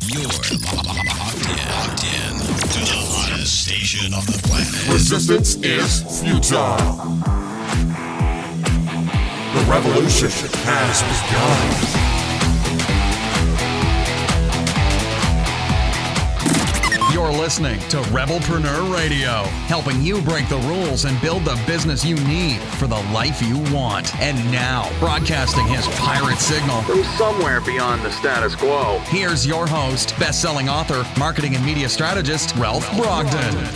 You're locked in to the hottest station on the planet. Resistance is futile. The revolution has begun. You're listening to Rebelpreneur Radio, helping you break the rules and build the business you need for the life you want. And now, broadcasting his pirate signal from somewhere beyond the status quo, here's your host, best-selling author, marketing and media strategist, Ralph Brogden.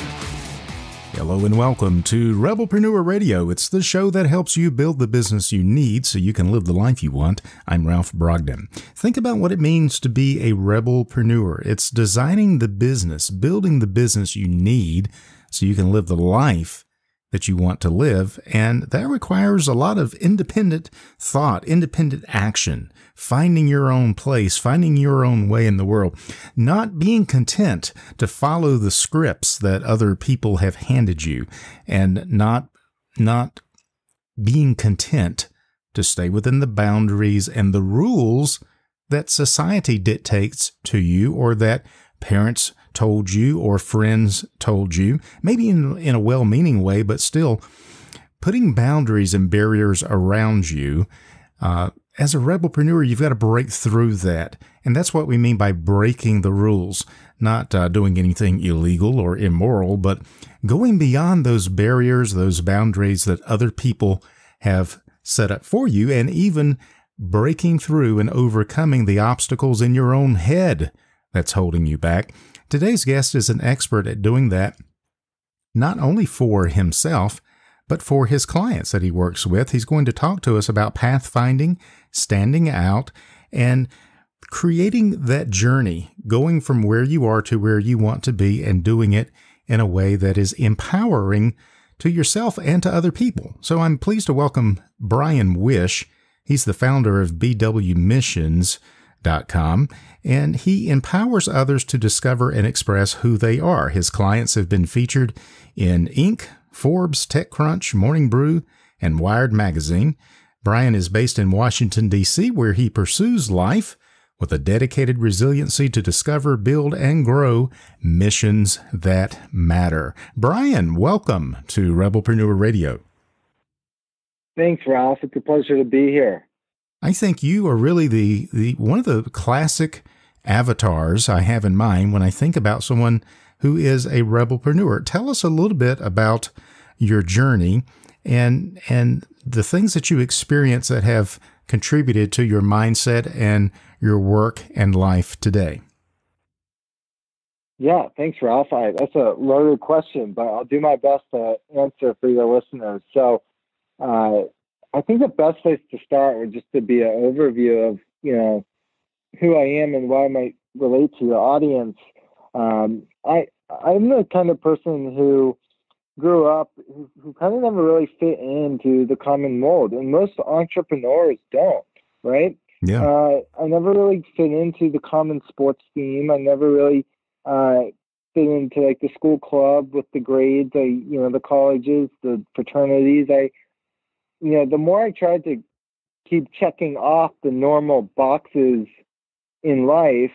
Hello and welcome to Rebelpreneur Radio. It's the show that helps you build the business you need so you can live the life you want. I'm Ralph Brogden. Think about what it means to be a rebelpreneur. It's designing the business, building the business you need so you can live the life that you want to live, and that requires a lot of independent thought, independent action, finding your own place, finding your own way in the world, not being content to follow the scripts that other people have handed you, and not being content to stay within the boundaries and the rules that society dictates to you, or that parents told you or friends told you, maybe in a well-meaning way, but still putting boundaries and barriers around you. As a rebelpreneur, you've got to break through that. And that's what we mean by breaking the rules, not doing anything illegal or immoral, but going beyond those barriers, those boundaries that other people have set up for you, and even breaking through and overcoming the obstacles in your own head that's holding you back. Today's guest is an expert at doing that, not only for himself, but for his clients that he works with. He's going to talk to us about pathfinding, standing out, and creating that journey, going from where you are to where you want to be, and doing it in a way that is empowering to yourself and to other people. So I'm pleased to welcome Bryan Wish. He's the founder of BWmissions.com, and he empowers others to discover and express who they are. His clients have been featured in Inc., Forbes, TechCrunch, Morning Brew, and Wired Magazine. Bryan is based in Washington, D.C., where he pursues life with a dedicated resiliency to discover, build, and grow missions that matter. Bryan, welcome to Rebelpreneur Radio. Thanks, Ralph. It's a pleasure to be here. I think you are really the one of the classic avatars I have in mind when I think about someone who is a rebelpreneur. Tell us a little bit about your journey and the things that you experience that have contributed to your mindset and your work and life today. Yeah, thanks, Ralph. That's a loaded question, but I'll do my best to answer for your listeners. So, I think the best place to start would just to be an overview of, who I am and why I might relate to your audience. I'm the kind of person who grew up, who kind of never really fit into the common mold, and most entrepreneurs don't, right? Yeah. I never really fit into the common sports team. I never really fit into like the school club with the grades, the colleges, the fraternities. The more I tried to keep checking off the normal boxes in life,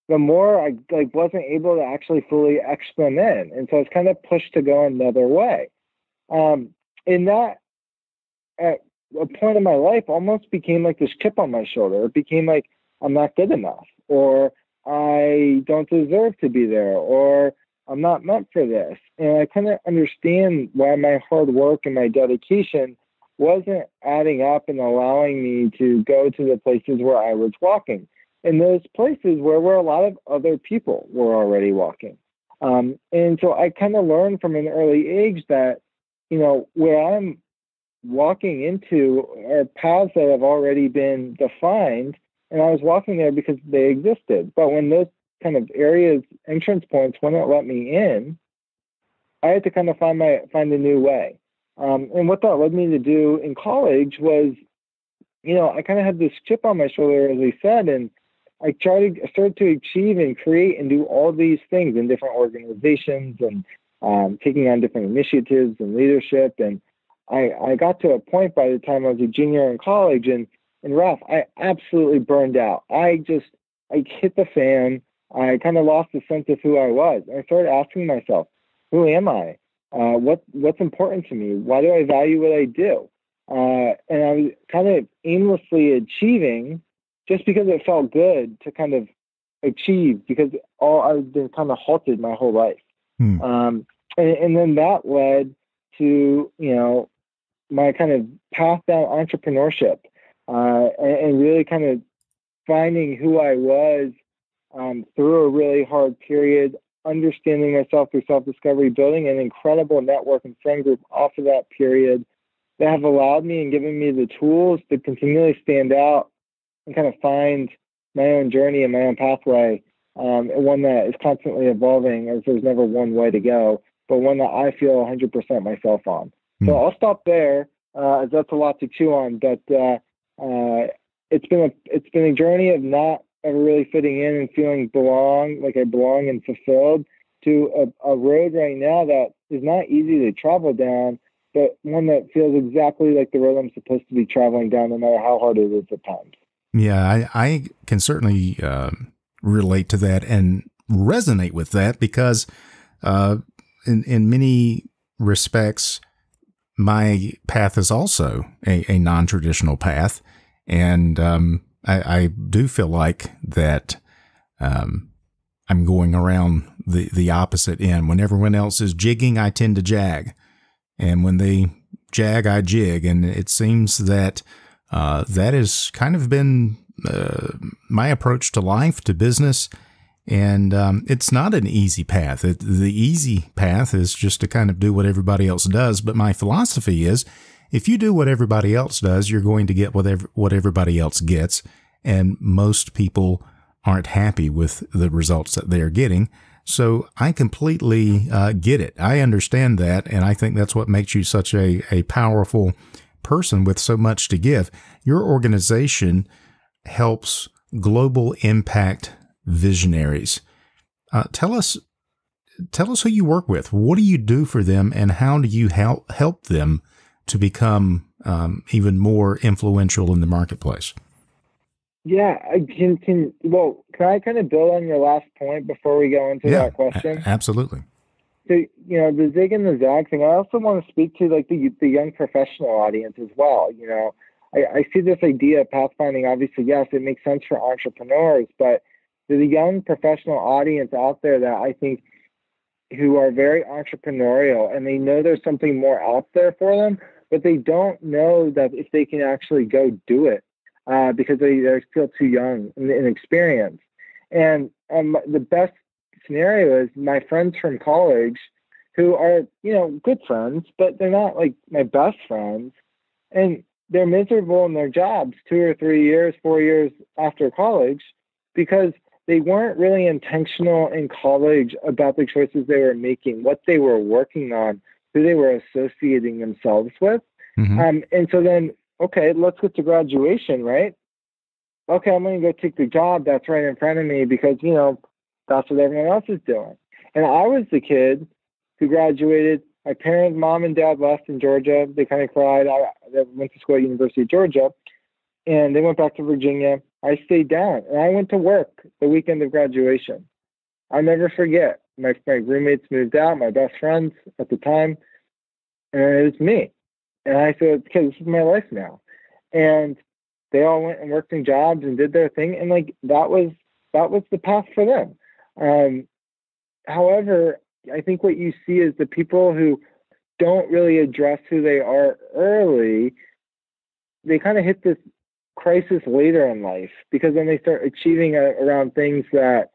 the more I wasn't able to actually fully experiment. And so I was kind of pushed to go another way. And that, at a point in my life, almost became like this chip on my shoulder. It became like, I'm not good enough, or I don't deserve to be there, or I'm not meant for this. And I couldn't understand why my hard work and my dedication wasn't adding up and allowing me to go to the places where I was walking, and those places where a lot of other people were already walking. And so I kind of learned from an early age that, where I'm walking into are paths that have already been defined, and I was walking there because they existed. But when those kind of areas, entrance points, wouldn't let me in, I had to kind of find a new way. And what that led me to do in college was, I kind of had this chip on my shoulder, as I said, and I started to achieve and create and do all these things in different organizations, and taking on different initiatives and leadership. And I got to a point by the time I was a junior in college, and Ralph, I absolutely burned out. I hit the fan. I kind of lost a sense of who I was. And I started asking myself, who am I? What's important to me? Why do I value what I do? And I was kind of aimlessly achieving just because it felt good to kind of achieve, because I've been kind of halted my whole life. And then that led to, my kind of path down entrepreneurship, and really kind of finding who I was through a really hard period, understanding myself through self-discovery, building an incredible network and friend group off of that period that have allowed me and given me the tools to continually stand out and kind of find my own journey and my own pathway, one that is constantly evolving, as there's never one way to go, but one that I feel 100% myself on. So I'll stop there, as that's a lot to chew on, but it's been a journey of not ever really fitting in and feeling like I belong and fulfilled, to a road right now that is not easy to travel down, but one that feels exactly like the road I'm supposed to be traveling down, no matter how hard it is at times. Yeah, I can certainly relate to that and resonate with that, because in many respects, my path is also a non-traditional path. And I do feel like that I'm going around the opposite end. When everyone else is jigging, I tend to jag. And when they jag, I jig. And it seems that that has kind of been my approach to life, to business. And it's not an easy path. The easy path is just to kind of do what everybody else does. But my philosophy is, if you do what everybody else does, you're going to get what everybody else gets. And most people aren't happy with the results that they're getting. So I completely get it. I understand that. And I think that's what makes you such a powerful person with so much to give. Your organization helps global impact visionaries. Tell us who you work with. What do you do for them, and how do you help them to become even more influential in the marketplace? Yeah, can I kind of build on your last point before we go into that question? Absolutely. So, the zig and the zag thing, I also want to speak to like the young professional audience as well. I see this idea of pathfinding. Obviously, yes, it makes sense for entrepreneurs, but there's a young professional audience out there that I think who are very entrepreneurial, and they know there's something more out there for them, but they don't know that if they can actually go do it, because they feel too young and inexperienced. And the best scenario is my friends from college, who are, good friends, but they're not like my best friends. And they're miserable in their jobs 2 or 3 years, 4 years after college, because they weren't really intentional in college about the choices they were making, what they were working on, who they were associating themselves with. Mm-hmm. And so then, okay, let's get to graduation, right? Okay, I'm going to go take the job that's right in front of me because, that's what everyone else is doing. And I was the kid who graduated. My parents, mom and dad, left in Georgia. They kind of cried. I went to school at University of Georgia, and they went back to Virginia. I stayed down, and I went to work the weekend of graduation. I'll never forget. My roommates moved out, my best friends at the time, and it was me. And I said, okay, this is my life now. And they all went and worked in jobs and did their thing, and like that was the path for them. However, I think what you see is the people who don't really address who they are early, they kind of hit this crisis later in life, because then they start achieving around things that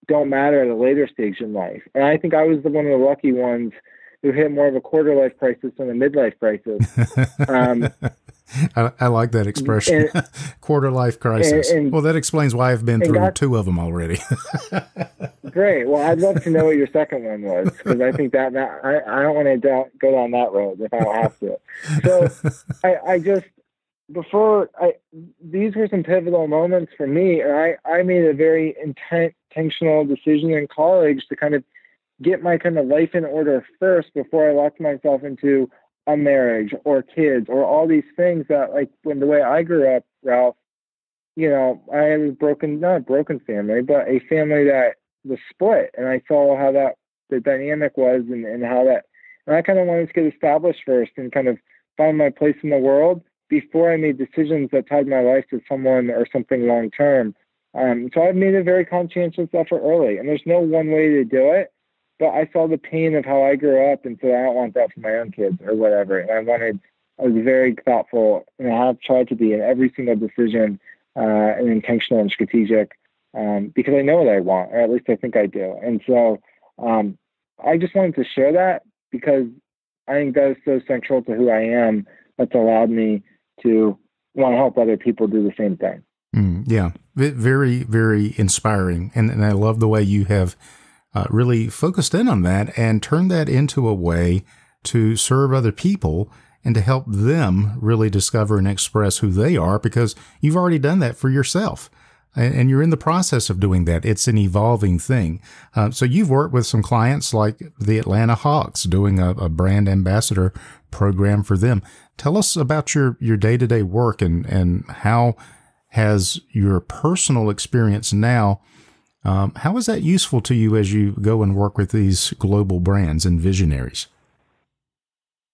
don't matter at a later stage in life. And I think I was one of the lucky ones who hit more of a quarter life crisis than a midlife crisis. I like that expression, quarter life crisis. Well, that explains why I've been through 2 of them already. Great. Well, I'd love to know what your second one was, because I think that I don't want to go down that road if I don't have to. So these were some pivotal moments for me, and I made a very intentional decision in college to kind of get my kind of life in order first before I locked myself into a marriage or kids or all these things that, like, when the way I grew up, Ralph, I had not a broken family, but a family that was split. And I saw how the dynamic was and how that, and I kind of wanted to get established first and kind of find my place in the world before I made decisions that tied my life to someone or something long term. So I've made a very conscientious effort early, and there's no one way to do it, but I saw the pain of how I grew up and said, I don't want that for my own kids or whatever. And I was very thoughtful, and I have tried to be in every single decision and intentional and strategic because I know what I want, or at least I think I do. And so I just wanted to share that because I think that is so central to who I am. That's allowed me to want to help other people do the same thing. Yeah, very, very inspiring. And I love the way you have really focused in on that and turned that into a way to serve other people and to help them really discover and express who they are, because you've already done that for yourself. And you're in the process of doing that. It's an evolving thing. So you've worked with some clients like the Atlanta Hawks, doing a brand ambassador program for them. Tell us about your day-to-day work and how has your personal experience now, how is that useful to you as you go and work with these global brands and visionaries?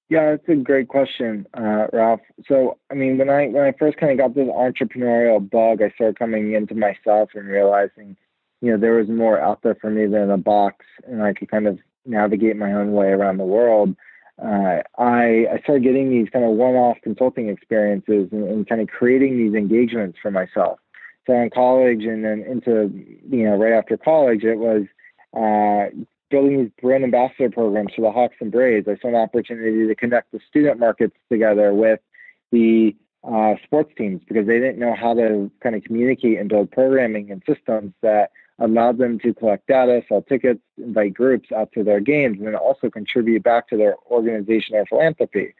Yeah, that's a great question, Ralph. So, when I first kind of got this entrepreneurial bug, I started coming into myself and realizing, there was more out there for me than a box, and I could kind of navigate my own way around the world. I started getting these kind of one-off consulting experiences and kind of creating these engagements for myself. So in college and then into, right after college, it was building these brand ambassador programs for the Hawks and Braves. I saw an opportunity to connect the student markets together with the sports teams because they didn't know how to kind of communicate and build programming and systems that allowed them to collect data, sell tickets, invite groups out to their games, and then also contribute back to their organization or philanthropy.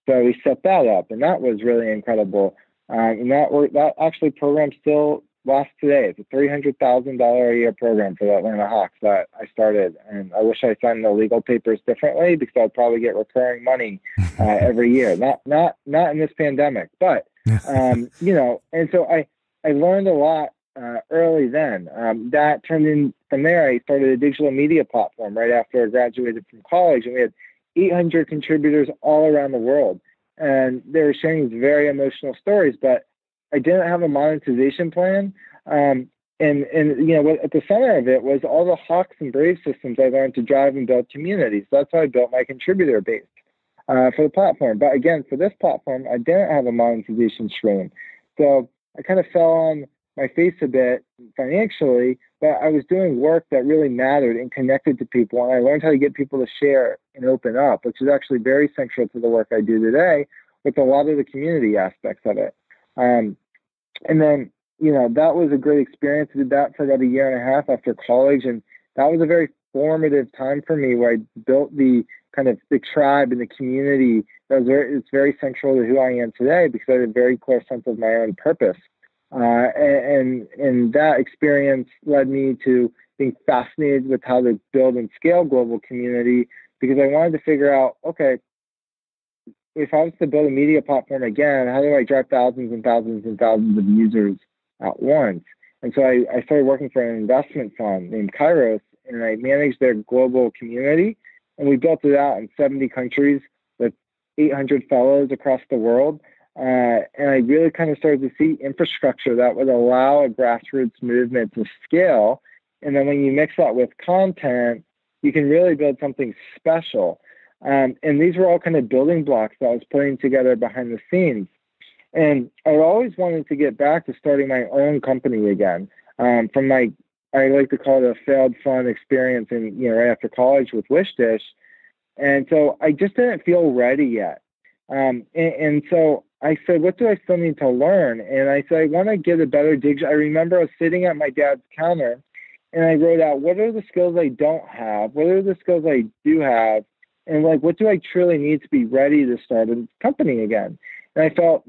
So we set that up, and that was really incredible. And that actually program still lasts today. It's a $300,000 a year program for the Atlanta Hawks that I started. And I wish I signed the legal papers differently because I'd probably get recurring money every year. Not in this pandemic, but and so I learned a lot early then. That turned in from there. I started a digital media platform right after I graduated from college, and we had 800 contributors all around the world. And they were sharing these very emotional stories, but I didn't have a monetization plan. And what at the center of it was all the Hawks and Braves systems I learned to drive and build communities. That's how I built my contributor base for the platform. But again, for this platform, I didn't have a monetization stream. So I kind of fell on my face a bit financially, but I was doing work that really mattered and connected to people. And I learned how to get people to share and open up, which is actually very central to the work I do today with a lot of the community aspects of it. And then, that was a great experience. I did that for about a year and a half after college. And that was a very formative time for me where I built the kind of the tribe and the community it's very central to who I am today because I had a very clear sense of my own purpose. And that experience led me to being fascinated with how to build and scale global community because I wanted to figure out, okay, if I was to build a media platform again, how do I drive thousands and thousands and thousands of users at once? And so I started working for an investment fund named Kairos, and I managed their global community. And we built it out in 70 countries with 800 fellows across the world. And I really kind of started to see infrastructure that would allow a grassroots movement to scale. And then when you mix that with content, you can really build something special. And these were all kind of building blocks that I was putting together behind the scenes. And I always wanted to get back to starting my own company again. From my, I like to call it a failed fun experience right after college with Wish Dish. And so I just didn't feel ready yet. And so I said, what do I still need to learn? And I said, I want to get a better digital. I remember I was sitting at my dad's counter and I wrote out, what are the skills I don't have? What are the skills I do have? And what do I truly need to be ready to start a company again? And I felt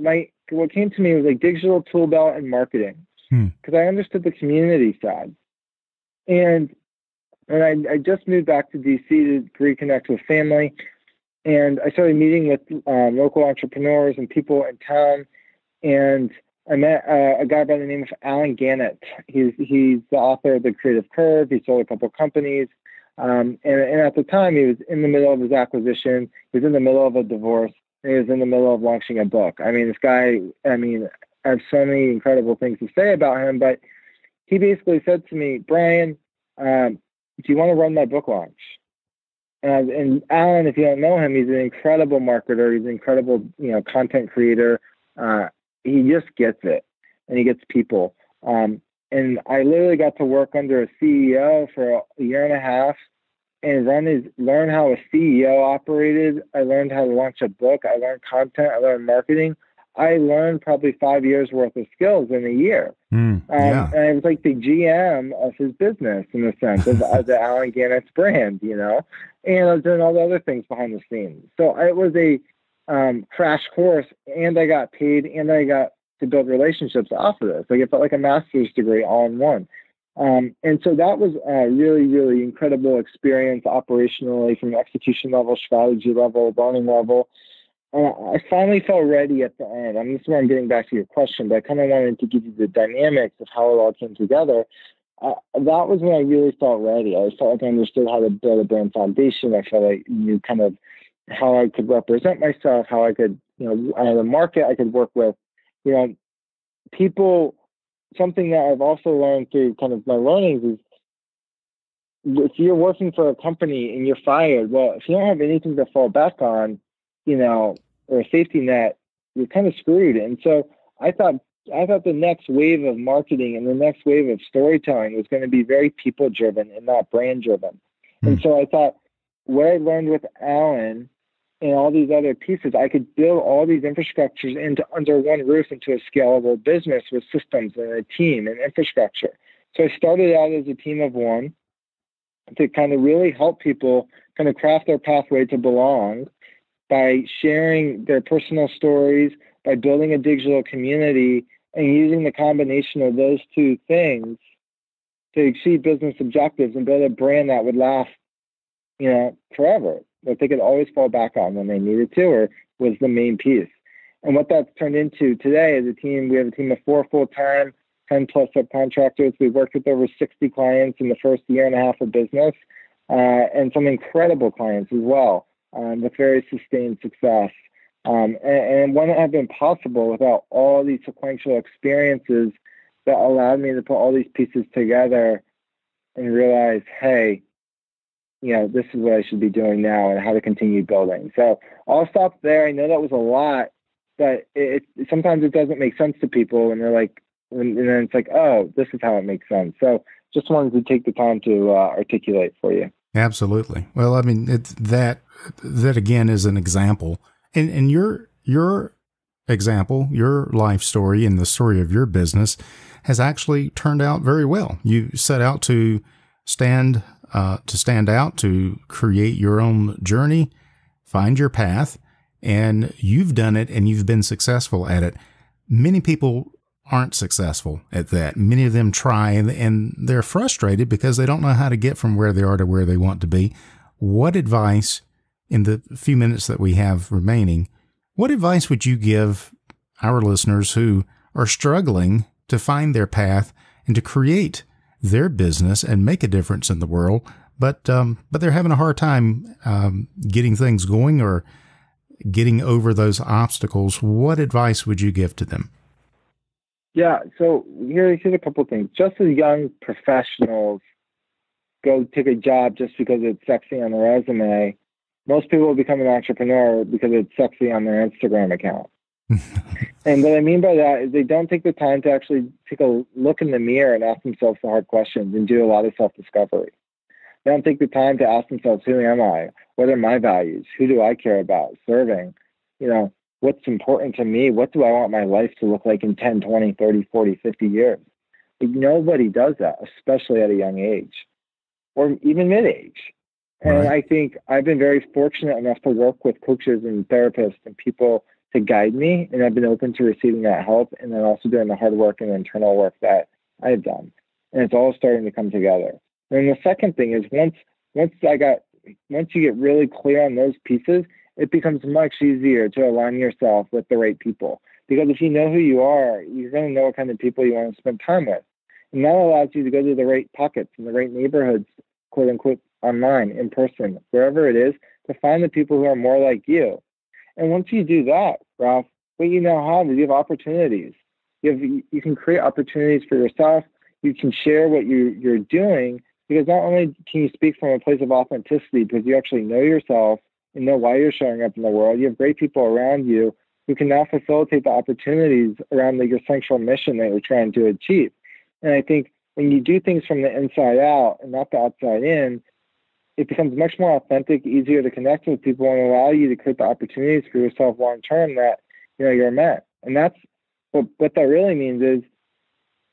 what came to me was digital tool belt and marketing because I understood the community side. And I just moved back to DC to reconnect with family. And I started meeting with local entrepreneurs and people in town. And I met a guy by the name of Alan Gannett. He's the author of The Creative Curve. He sold a couple of companies. And at the time, he was in the middle of his acquisition. He was in the middle of a divorce. And he was in the middle of launching a book. I mean, this guy, I have so many incredible things to say about him, but he basically said to me, Bryan, do you want to run my book launch? And Alan, if you don't know him, he's an incredible marketer. He's an incredible, content creator. He just gets it, and he gets people. And I literally got to work under a CEO for a year and a half and learn how a CEO operated. I learned how to launch a book. I learned content. I learned marketing. I learned probably 5 years worth of skills in a year. And I was like the GM of his business in the sense of the Alan Gannett's brand, and I was doing all the other things behind the scenes. So it was a crash course, and I got paid, and I got to build relationships off of this. Like it felt like a master's degree all in one. And so that was a really, really incredible experience operationally, from execution level, strategy level, learning level. I finally felt ready at the end. This is where I'm getting back to your question, but I kind of wanted to give you the dynamics of how it all came together. That was when I really felt ready. I felt like I understood how to build a brand foundation. I felt like I knew kind of how I could represent myself, how I could, I had a market I could work with, people. Something that I've also learned through kind of my learnings is, if you're working for a company and you're fired, well, if you don't have anything to fall back on, or a safety net, you're kind of screwed. And so I thought the next wave of marketing and the next wave of storytelling was going to be very people driven and not brand driven. And so I thought, what I learned with Alan and all these other pieces, I could build all these infrastructures under one roof into a scalable business with systems and a team and infrastructure. So I started out as a team of one to kind of really help people kind of craft their pathway to belong by sharing their personal stories, by building a digital community, and using the combination of those two things to exceed business objectives and build a brand that would last, forever, that they could always fall back on when they needed to, or was the main piece. And what that's turned into today is we have a team of 4 full-time, 10 plus subcontractors. We've worked with over 60 clients in the first year and a half of business, and some incredible clients as well, with very sustained success. And wouldn't have been possible without all these sequential experiences that allowed me to put all these pieces together and realize, hey, this is what I should be doing now and how to continue building. So I'll stop there. I know that was a lot, but sometimes it doesn't make sense to people, and they're like, and then it's like, oh, this is how it makes sense. So just wanted to take the time to articulate for you. Absolutely. Well, it's that again is an example, and your example, your life story, and the story of your business has actually turned out very well. You set out to stand out, to create your own journey, find your path, and you've done it, and you've been successful at it. Many people aren't successful at that. Many of them try, and they're frustrated because they don't know how to get from where they are to where they want to be. What advice, in the few minutes that we have remaining, what advice would you give our listeners who are struggling to find their path and to create their business and make a difference in the world, but they're having a hard time getting things going or getting over those obstacles? What advice would you give to them? Yeah, so here's a couple of things. Just as young professionals go take a job just because it's sexy on the resume, most people will become an entrepreneur because it's sexy on their Instagram account. And what I mean by that is they don't take the time to actually take a look in the mirror and ask themselves the hard questions and do a lot of self-discovery. They don't take the time to ask themselves, who am I? What are my values? Who do I care about serving? What's important to me? What do I want my life to look like in 10, 20, 30, 40, 50 years? Like, nobody does that, especially at a young age or even mid-age. And I think I've been very fortunate enough to work with coaches and therapists and people to guide me, and I've been open to receiving that help, and then also doing the hard work and internal work that I've done. And it's all starting to come together. And the second thing is once you get really clear on those pieces, it becomes much easier to align yourself with the right people. Because if you know who you are, you're going to know what kind of people you want to spend time with. And that allows you to go to the right pockets and the right neighborhoods, quote unquote, online, in person, wherever it is, to find the people who are more like you. And once you do that, Ralph, what you now have is you have opportunities. You can create opportunities for yourself. You can share what you're doing, because not only can you speak from a place of authenticity because you actually know yourself and know why you're showing up in the world, you have great people around you who can now facilitate the opportunities around your central mission that you're trying to achieve. And I think when you do things from the inside out and not the outside in, it becomes much more authentic, easier to connect with people, and allow you to create the opportunities for yourself long term that you're meant. And that's what that really means is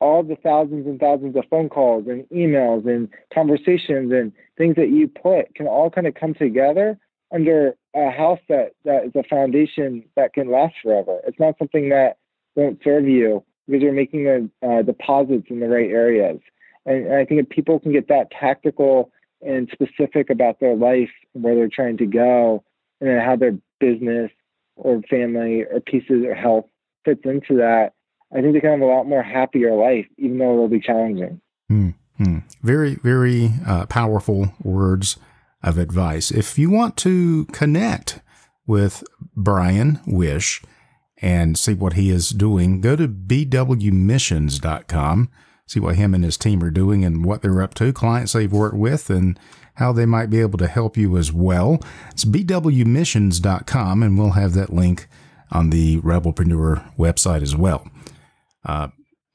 all the thousands and thousands of phone calls and emails and conversations and things that you put can all kind of come together under a house that is a foundation that can last forever. It's not something that won't serve you because you're making the deposits in the right areas. And I think if people can get that tactical and specific about their life and where they're trying to go, and then how their business or family or pieces of health fits into that, I think they can have a lot more happier life, even though it'll be challenging. Mm-hmm. Very, very powerful words of advice. If you want to connect with Bryan Wish and see what he is doing, go to bwmissions.com, see what him and his team are doing and what they're up to, clients they've worked with, and how they might be able to help you as well. It's bwmissions.com, and we'll have that link on the Rebelpreneur website as well.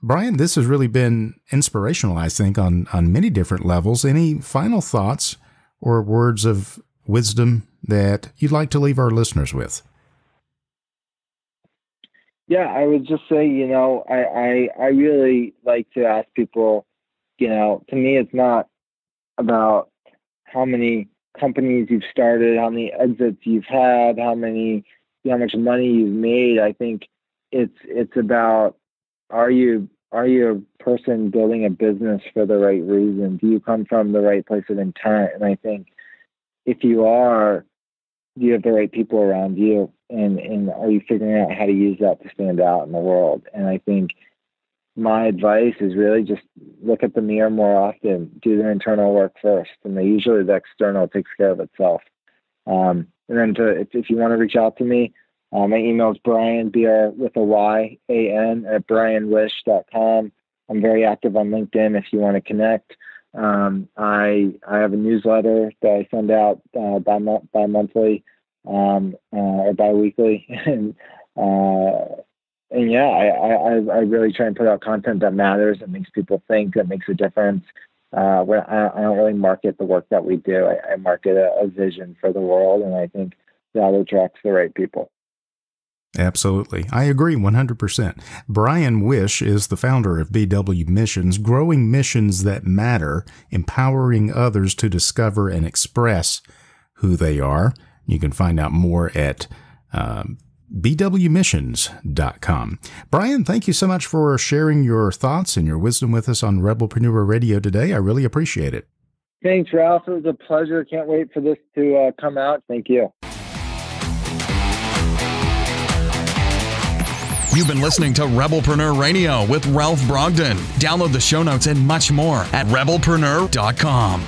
Bryan, this has really been inspirational, I think, on many different levels. Any final thoughts or words of wisdom that you'd like to leave our listeners with? Yeah, I would just say, I really like to ask people, to me, it's not about how many companies you've started, how many exits you've had, how much money you've made. I think it's about, are you a person building a business for the right reason? Do you come from the right place of intent? And I think if you are, do you have the right people around you? And are you figuring out how to use that to stand out in the world? And I think my advice is really just look at the mirror more often, do the internal work first, and then usually the external takes care of itself. And then if you want to reach out to me, my email is Bryan, with a Y-A-N, at bryanwish.com. I'm very active on LinkedIn if you want to connect. I have a newsletter that I send out bi-monthly or bi-weekly. And yeah, I really try and put out content that matters, that makes people think, that makes a difference. I don't really market the work that we do. I market a vision for the world, and I think that attracts the right people. Absolutely. I agree 100%. Bryan Wish is the founder of BW Missions, growing missions that matter, empowering others to discover and express who they are. You can find out more at bwmissions.com. Bryan, thank you so much for sharing your thoughts and your wisdom with us on Rebelpreneur Radio today. I really appreciate it. Thanks, Ralph. It was a pleasure. Can't wait for this to come out. Thank you. You've been listening to Rebelpreneur Radio with Ralph Brogden. Download the show notes and much more at rebelpreneur.com.